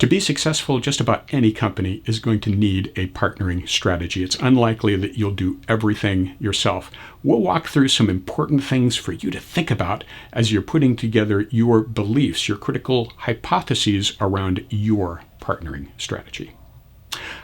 To be successful, just about any company is going to need a partnering strategy. It's unlikely that you'll do everything yourself. We'll walk through some important things for you to think about as you're putting together your beliefs, your critical hypotheses around your partnering strategy.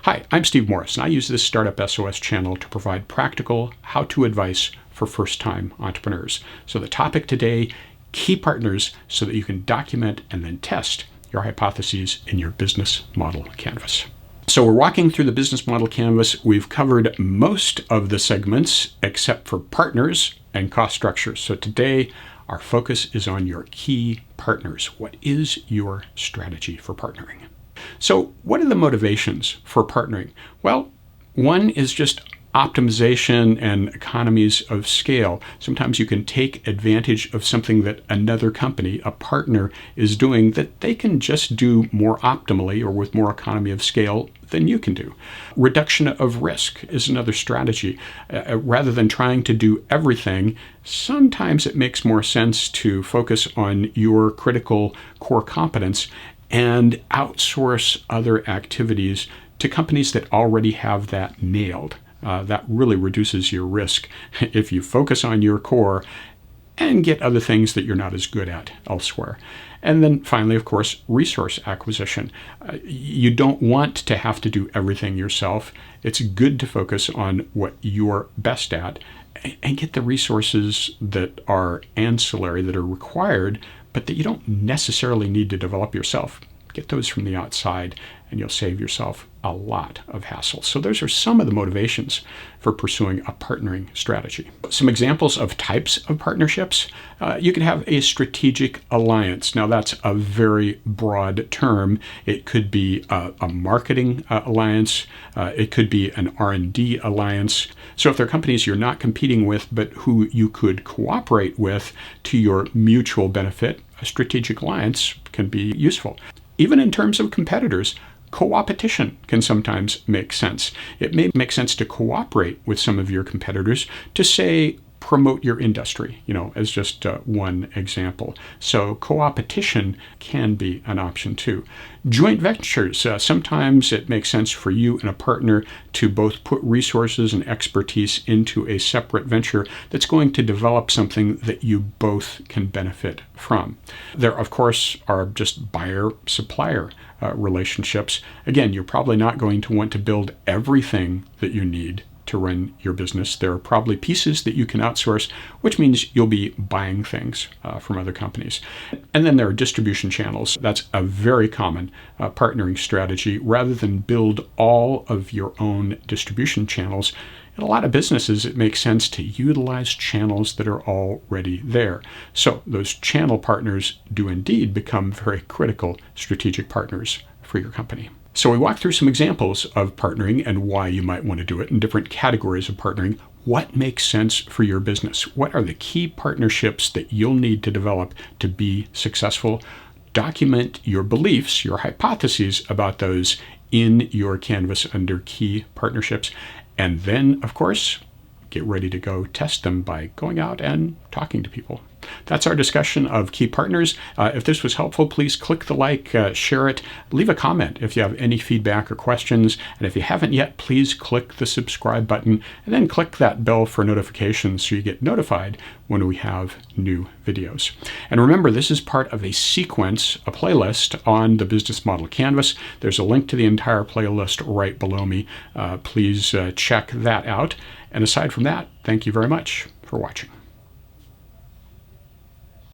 Hi, I'm Steve Morris, and I use this Startup SOS channel to provide practical how-to advice for first-time entrepreneurs. So the topic today, key partners so that you can document and then test your hypotheses in your business model canvas. So we're walking through the business model canvas. We've covered most of the segments except for partners and cost structures. So today, our focus is on your key partners. What is your strategy for partnering? So what are the motivations for partnering? Well, one is just optimization and economies of scale. Sometimes you can take advantage of something that another company, a partner, is doing that they can just do more optimally or with more economy of scale than you can do. Reduction of risk is another strategy. Rather than trying to do everything, sometimes it makes more sense to focus on your critical core competence and outsource other activities to companies that already have that nailed. That really reduces your risk if you focus on your core and get other things that you're not as good at elsewhere. And then finally, of course, resource acquisition. You don't want to have to do everything yourself. It's good to focus on what you're best at and get the resources that are ancillary, that are required, but that you don't necessarily need to develop yourself. Get those from the outside, and you'll save yourself a lot of hassle. So those are some of the motivations for pursuing a partnering strategy. Some examples of types of partnerships. You can have a strategic alliance. Now that's a very broad term. It could be a marketing alliance. It could be an R&D alliance. So if there are companies you're not competing with, but who you could cooperate with to your mutual benefit, a strategic alliance can be useful. Even in terms of competitors, co-opetition can sometimes make sense. It may make sense to cooperate with some of your competitors to, say, promote your industry, as just one example. So co-opetition can be an option too. Joint ventures, sometimes it makes sense for you and a partner to both put resources and expertise into a separate venture that's going to develop something that you both can benefit from. There, of course, are just buyer-supplier relationships. Again, you're probably not going to want to build everything that you need to run your business. There are probably pieces that you can outsource, which means you'll be buying things from other companies. And then there are distribution channels. That's a very common partnering strategy. Rather than build all of your own distribution channels, in a lot of businesses, it makes sense to utilize channels that are already there. So those channel partners do indeed become very critical strategic partners for your company. So we walked through some examples of partnering and why you might want to do it in different categories of partnering. What makes sense for your business? What are the key partnerships that you'll need to develop to be successful? Document your beliefs, your hypotheses about those in your canvas under key partnerships. And then, of course, get ready to go test them by going out and talking to people. That's our discussion of key partners. If this was helpful, please click the like, share it, leave a comment if you have any feedback or questions. And if you haven't yet, please click the subscribe button and then click that bell for notifications so you get notified when we have new videos. And remember, this is part of a sequence, a playlist on the Business Model Canvas. There's a link to the entire playlist right below me. Please check that out. And aside from that, thank you very much for watching.